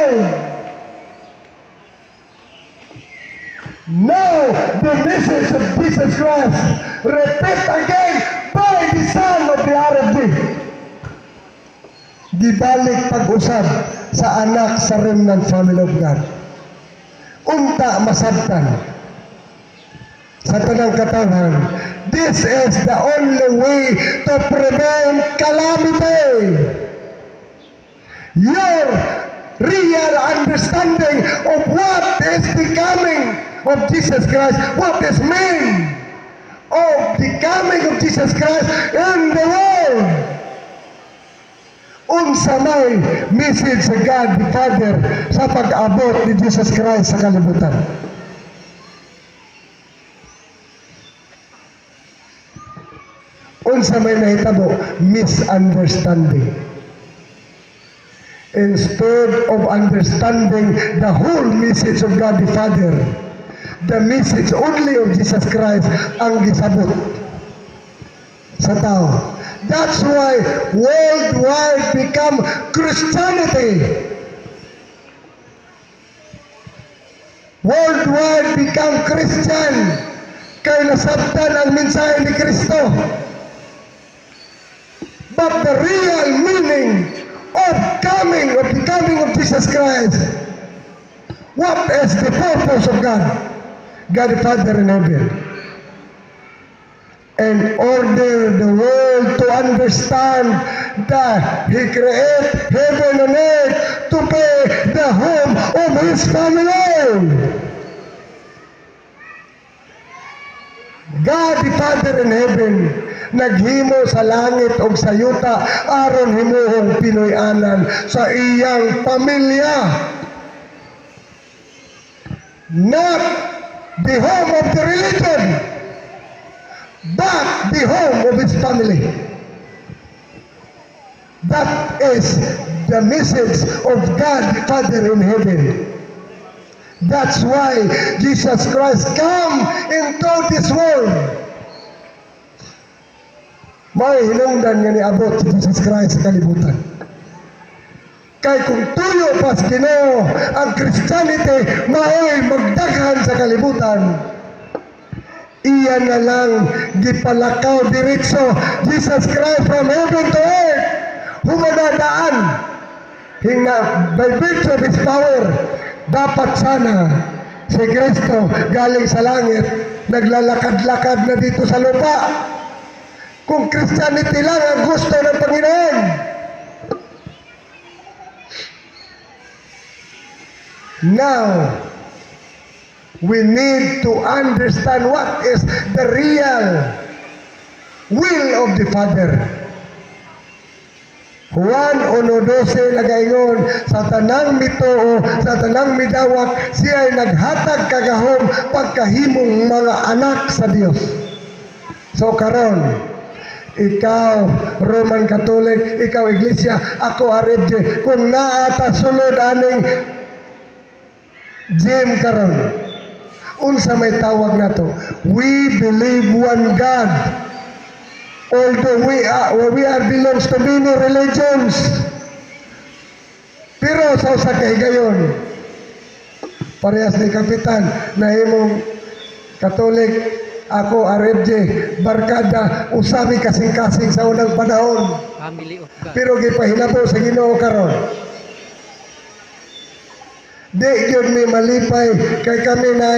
world. Now, the message of Jesus Christ, repeat again by the Son of the RFD. Gibalik pag-usab sa anak sa remnant family of God. Unta masabtan sa tanang katawan. This is the only way to prevent calamity. Your real understanding of what is the coming of Jesus Christ, what is mean of the coming of Jesus Christ in the world. Unsa may message sa God the Father sa pag-abot ni Jesus Christ sa kalibutan. Unsa may nahitabo, misunderstanding. Instead of understanding the whole message of God the Father, the message only of Jesus Christ ang gisabot sa tao. That's why worldwide become Christianity. Worldwide become Christian. Kaya nasabtan ang mensahe ni Kristo. But the real meaning of the coming of Jesus Christ, what is the purpose of God? God the Father in heaven. And order the world to understand that He created heaven and earth to be the home of His family. God the Father in heaven, naghimo sa langit o sa yuta aron himuhong Pinoy-anan sa iyang pamilya. Not the home of the religion, but the home of his family. That is the message of God the Father in heaven. That's why Jesus Christ came into this world. May hinungdan nga niabot si Jesus Christ sa kalibutan. Kay kung tuyo pas Ginoo ang Christianity, mao'y magdaghan sa kalibutan. Iyan na lang gipalakaw diretso Jesus Christ from heaven to earth. Humadadaan. Hinga, by virtue of His power, dapat sana si Kristo galing sa langit, naglalakad-lakad na dito sa lupa. Kung Christianity lang ang gusto ng Panginoon. Now, we need to understand what is the real will of the Father. Juan 1:12 nagaingon, sa tanang mituo, sa tanang midawat, siya ay naghatag kagahom pagkahimong mga anak sa Dios. So karon, ikaw Roman Catholic, ikaw Iglesia, ako RFD, kung naata sulod aning Jim karon, unsa may tawag na to? We believe one God. Although we are belongs to many religions. Pero sa usa ka higayon, parehas ni Kapitan na himong Catholic, ako RFJ, barkada, usabi kasing-kasing sa unang panahon. Family of God. Pero gipahinabo sa Ginoo karon. Di yun may malipay kay kami na